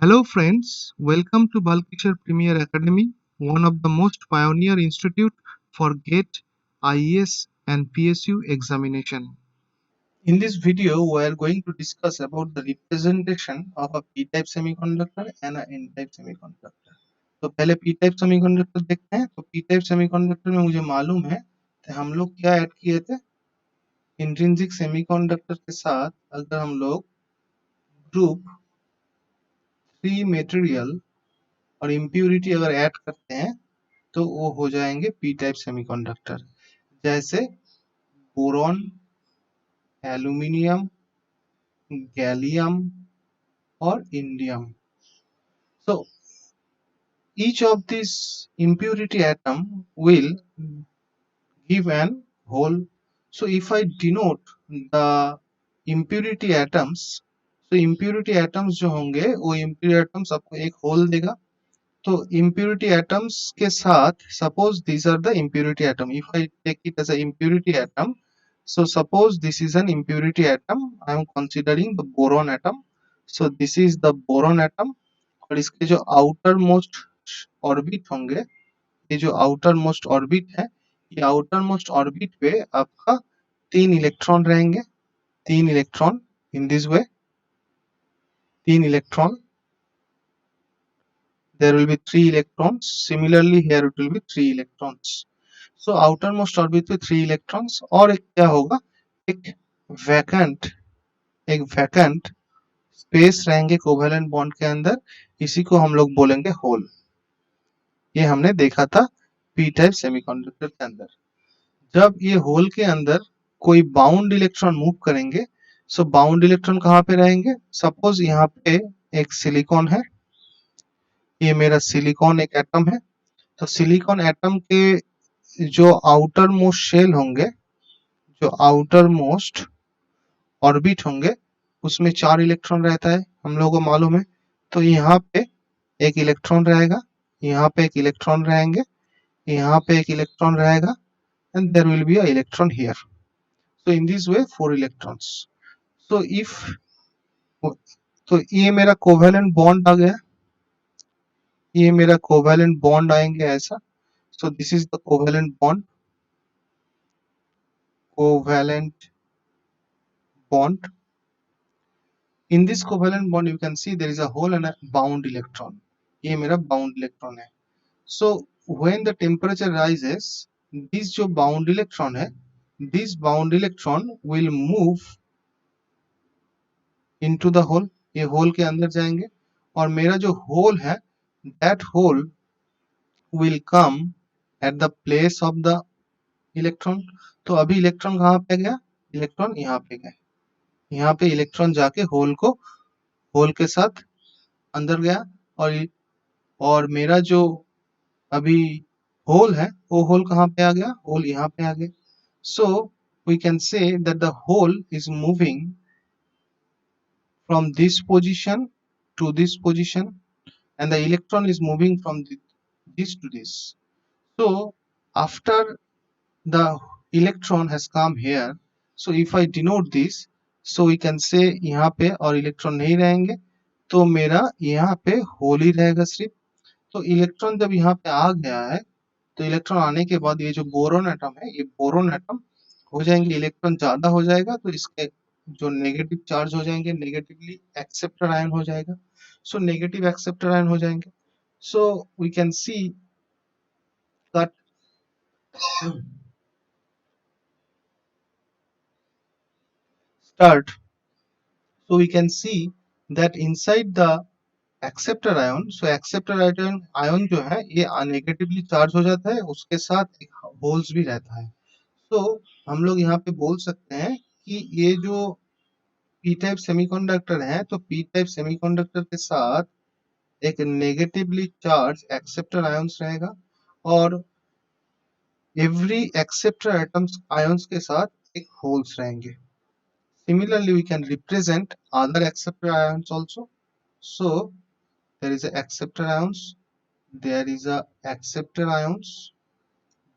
Hello friends, welcome to Balkishar Premier Academy, one of the most pioneer institute for GATE, IES and PSU examination. In this video, we are going to discuss about the representation of a p-type semiconductor and a n-type semiconductor. तो पहले p-type semiconductor देखते हैं। तो p-type semiconductor में मुझे मालूम है कि हम लोग क्या ऐड किए थे, इंट्रिंसिक सेमीकंडक्टर के साथ अगर हम लोग ग्रुप 3 मटेरियल और इम्प्यूरिटी अगर ऐड करते हैं तो वो हो जाएंगे पी टाइप सेमीकंडक्टर, जैसे बोरॉन, एल्यूमिनियम, गैलियम और indium. So each of these impurity atom will give an hole. So if I denote the impurity atoms, so impurity atoms जो होंगे वो impurity atoms आपको एक होल देगा. तो impurity atoms के साथ suppose these are the impurity atom. If I take it as a impurity atom, so suppose this is an impurity atom. I am considering the boron atom. So this is the boron atom. और इसके जो outer most orbit होंगे, ये जो outer most orbit है, ये outer most orbit पे आपका 3 इलेक्ट्रॉन रहेंगे. 3 electron in this way, 3 electron. There will be 3 electrons. Similarly here it will be 3 electrons. So outermost orbit पे 3 electrons और एक क्या होगा, एक vacant, एक vacant स्पेस रहेंगे कोवेलेंट बॉन्ड के अंदर. इसी को हम लोग बोलेंगे होल. ये हमने देखा था पी टाइप सेमीकंडक्टर के अंदर. जब ये होल के अंदर कोई बाउंड इलेक्ट्रॉन मूव करेंगे, सो बाउंड इलेक्ट्रॉन कहाँ पे रहेंगे. सपोज यहाँ पे एक सिलिकॉन है, ये मेरा सिलिकॉन एक एटम है. तो सिलिकॉन एटम के जो आउटर मोस्ट शेल होंगे, जो आउटर मोस्ट ऑर्बिट होंगे, उसमें 4 इलेक्ट्रॉन रहता है, हम लोगों को मालूम है. तो यहाँ पे एक इलेक्ट्रॉन रहेगा, यहाँ पे एक इलेक्ट्रॉन रहेंगे, यहाँ पे एक इलेक्ट्रॉन रहेगा, and there will be a electron here. So in this way 4 electrons. So if, तो ये मेरा कोवेलेंट बॉन्ड आ गया, ये मेरा कोवेलेंट बॉन्ड आएंगे ऐसा. So this is the covalent bond, covalent bond. In this covalent bond you can see there is a hole and a bound electron. ये मेरा bound electron है. So when the temperature rises, this जो bound electron है, this bound electron will move into the hole. ये hole के अंदर जाएंगे और मेरा जो hole है, that hole will come at the place of the electron. तो अभी इलेक्ट्रॉन कहाँ पे गया, इलेक्ट्रॉन यहाँ पे गया. यहाँ पे इलेक्ट्रॉन जाके होल को, होल के साथ अंदर गया. और मेरा जो अभी होल है, वो होल कहाँ पे आ गया, होल यहाँ पे आ गया. So we can say that the hole is moving from this position to this position and the electron is moving from this to this. So after the electron has come here, so if I denote this, so we can say यहाँ पे और electron नहीं रहेंगे, तो मेरा यहाँ पे whole ही रहेगा सिर्फ. तो इलेक्ट्रॉन जब यहाँ पे आ गया है, तो इलेक्ट्रॉन आने के बाद ये जो बोरोन एटम है, ये बोरोन एटम हो जाएंगे, इलेक्ट्रॉन ज्यादा हो जाएगा तो इसके जो नेगेटिव चार्ज हो जाएंगे, नेगेटिवली एक्सेप्टर आयन हो जाएगा. सो नेगेटिव एक्सेप्टर आयन हो जाएंगे. So we can see that start. So we can see that inside the acceptor ion, so acceptor ion जो है ये नेगेटिवली चार्ज हो जाता है, उसके साथ एक होल्स भी रहता है. तो हम लोग यहाँ पे बोल सकते हैं कि ये जो पी टाइप सेमीकंडक्टर है, तो पी टाइप सेमीकंडक्टर के साथ एक नेगेटिवली चार्ज एक्सेप्टर आयंस रहेगा और एवरी एक्सेप्टर एटम्स आयंस के साथ एक होल्स रहेंगे. Similarly, we can represent other acceptor ions also. So there is a acceptor ions, there is a acceptor ions,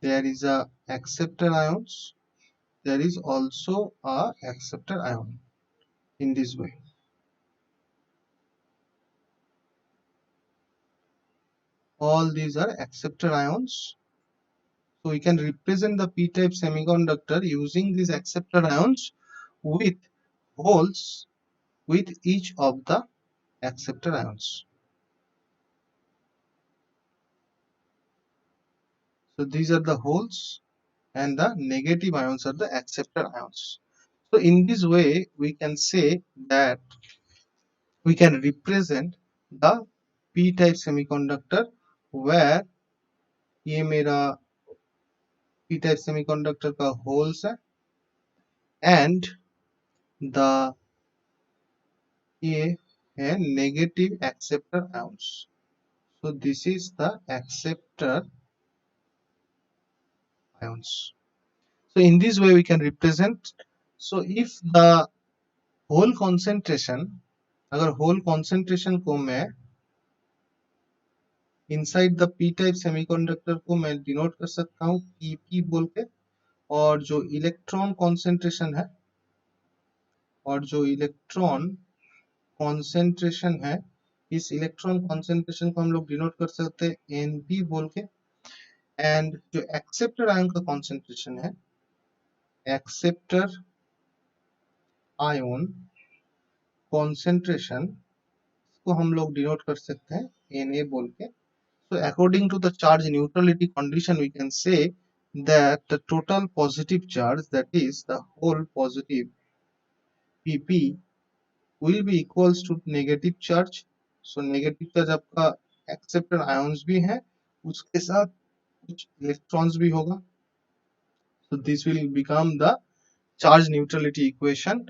there is a acceptor ions, there is also a acceptor ion in this way. All these are acceptor ions. So we can represent the p-type semiconductor using these acceptor ions with holes with each of the acceptor ions. So these are the holes and the negative ions are the acceptor ions. So in this way we can say that we can represent the p-type semiconductor where ये मेरा p-type semiconductor का holes है and the ये है negative acceptor ions. So this is the acceptor ions. So in this way we can represent. So if the whole concentration, अगर whole concentration को मैं inside the p-type semiconductor को मैं denote कर सकता हूँ pp बोल के, और जो इलेक्ट्रॉन कॉन्सेंट्रेशन है इस इलेक्ट्रॉन कॉन्सेंट्रेशन को हम लोग डिनोट कर सकते हैं np बोल के, एंड जो एक्सेप्टर आयन का कॉन्सेंट्रेशन है एक्सेप्टर आयन कॉन्सेंट्रेशन को हम लोग डिनोट कर सकते हैं Na बोल के. So according to the charge neutrality condition we can say that the total positive charge, that is the whole positive pp, will be equals to negative charge. So negative charge आपका acceptor ions भी है, उसके साथ कुछ electrons भी होगा. So this will become the charge neutrality equation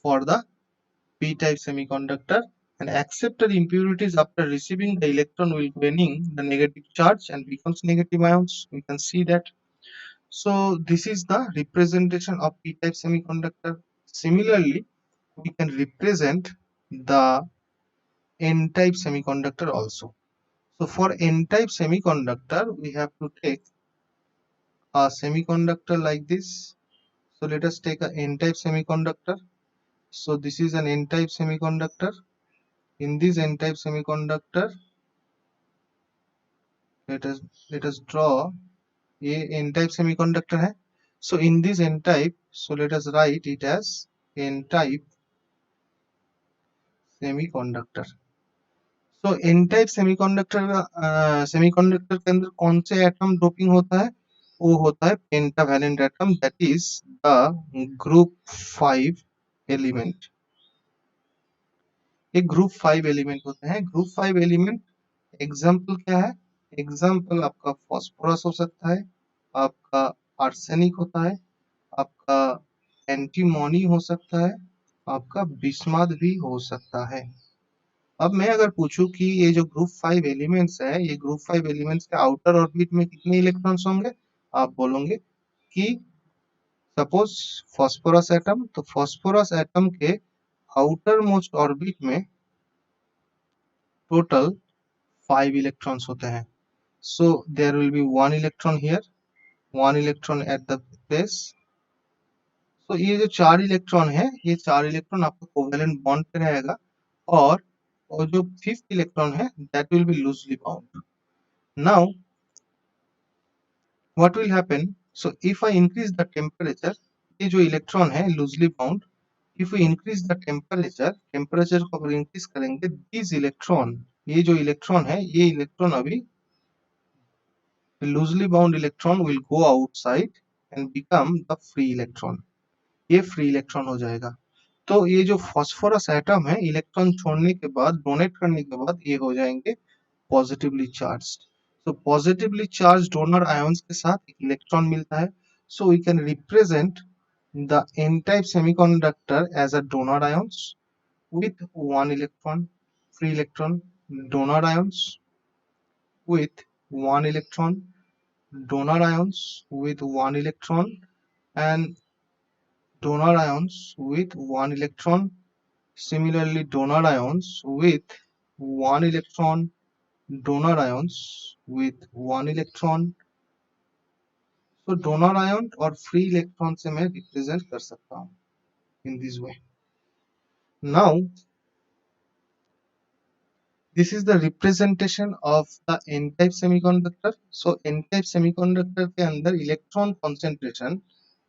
for the p-type semiconductor. And acceptor impurities after receiving the electron will gaining the negative charge and becomes negative ions. We can see that. So this is the representation of p-type semiconductor. Similarly, we can represent the n-type semiconductor also. So for n-type semiconductor, we have to take a semiconductor like this. So let us take a n-type semiconductor. So this is an n-type semiconductor. In this n-type semiconductor, let us draw a n-type semiconductor है. So in this n-type, so let us write it as n-type semiconductor. So n-type semiconductor के अंदर कौन से atom doping होता है? वो होता है pentavalent atom, that is the group 5 element. ये ग्रुप 5 एलिमेंट होते हैं. ग्रुप 5 एलिमेंट एग्जाम्पल क्या है? एग्जाम्पल आपका फॉस्फोरस हो सकता है, आपका आर्सेनिक होता है, आपका एंटीमोनी हो सकता है, आपका बिस्मथ भी हो सकता है. अब मैं अगर पूछूं कि ये जो ग्रुप 5 एलिमेंट्स है, ये ग्रुप 5 एलिमेंट्स के आउटर ऑर्बिट में कितने इलेक्ट्रॉन्स होंगे? आप बोलोगे कि सपोज फॉस्फोरस एटम, तो फॉस्फोरस एटम के आउटर मोस्ट ऑर्बिट में टोटल 5 इलेक्ट्रॉन्स होते हैं. So there will be one electron here, one electron at the place. So ये जो 4 इलेक्ट्रॉन है, ये 4 इलेक्ट्रॉन आपका कोवेलेंट बॉन्ड पे रहेगा, और जो 5th इलेक्ट्रॉन है that will be loosely bound. Now what will happen? So if I increase the temperature, ये जो इलेक्ट्रॉन है loosely bound, if we increase the temperature को अगर increase करेंगे, these electron, ये जो इलेक्ट्रॉन है, ये इलेक्ट्रॉन अभी loosely bound electron will go outside and become the free electron. ये फ्री इलेक्ट्रॉन हो जाएगा. तो ये जो फॉस्फोरस एटम है, इलेक्ट्रॉन छोड़ने के बाद, डोनेट करने के बाद, ये हो जाएंगे पॉजिटिवली चार्ज्ड. तो पॉजिटिवली चार्ज डोनर आयंस के साथ एक इलेक्ट्रॉन मिलता है. So we can represent the n type semiconductor as a donor ions with one electron, free electron, donor ions with one electron, donor ions with one electron, and donor ions with one electron. Similarly, donor ions with one electron, donor ions with one electron. तो donor ion और free electron से मैं represent कर सकता हूँ इन this way. Now this is the representation of the n-type semiconductor. So n-type semiconductor के अंदर electron concentration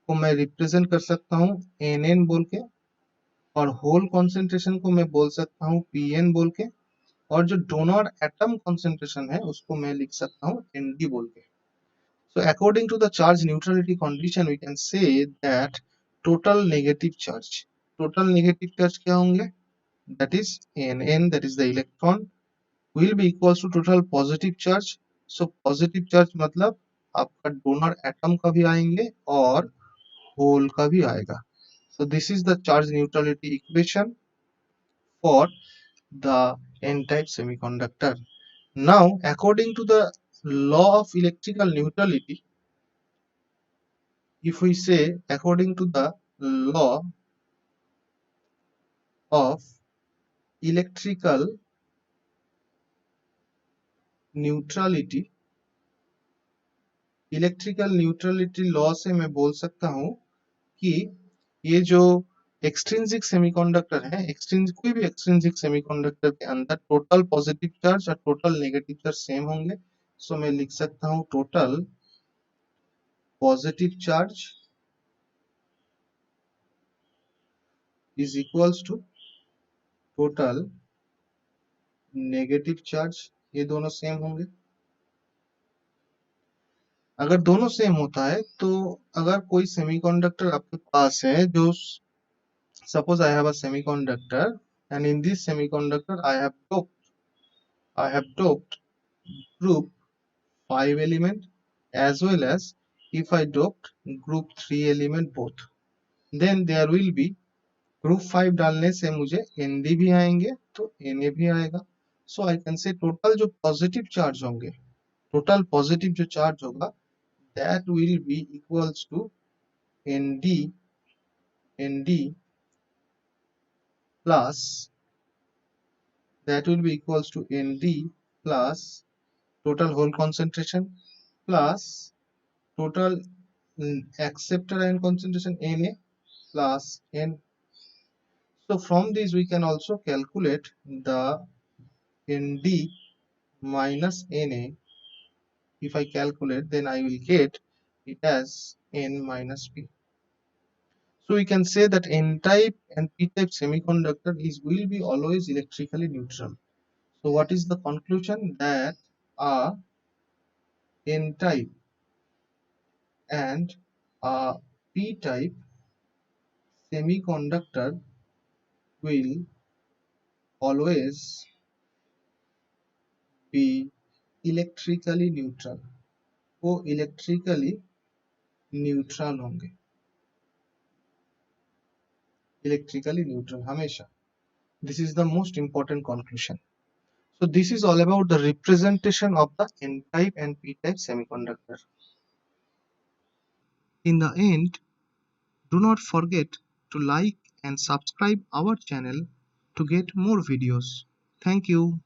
को मैं रिप्रेजेंट कर सकता हूँ nn बोल के, और होल concentration को मैं बोल सकता हूँ pn बोल के, और जो डोनर एटम concentration है उसको मैं लिख सकता हूँ nd बोल के. So according to the charge neutrality condition, we can say that total negative charge क्या होंगे? That is nn, that is the electron, will be equals to total positive charge. So positive charge मतलब आपका donor atom का भी आएंगे और whole का भी आएगा. So this is the charge neutrality equation for the n-type semiconductor. Now according to the law of electrical neutrality, if we say according to the law of electrical neutrality, electrical neutrality law से मैं बोल सकता हूँ कि ये जो extrinsic semiconductor है, कोई भी एक्सट्रिंसिक सेमीकंडक्टर के अंदर टोटल पॉजिटिव चार्ज और टोटल नेगेटिव चार्ज सेम होंगे. सो मैं लिख सकता हूँ total positive charge is equals to total negative charge. ये दोनों सेम होंगे. अगर दोनों सेम होता है तो अगर कोई सेमीकंडक्टर आपके पास है जो, suppose I have a semiconductor, and in this semiconductor I have doped group 5 element as well as if I doped group 3 element both, then there will be group 5 डालने से मुझे Nd भी आएंगे तो Na भी आएगा. So I can say total जो positive charge होंगे, total positive जो charge होगा, that will be equals to Nd plus, that will be equals to Nd plus total hole concentration plus total acceptor ion concentration Na plus N. So from this we can also calculate the Nd minus Na. If I calculate, then I will get it as N minus P. So we can say that N-type and P-type semiconductor will be always electrically neutral. So what is the conclusion? That a N-type and a P-type semiconductor will always be electrically neutral. वो electrically neutral होंगे, electrically neutral हमेशा. This is the most important conclusion. So this is all about the representation of the N-type and P-type semiconductor. In the end, do not forget to like and subscribe our channel to get more videos. Thank you.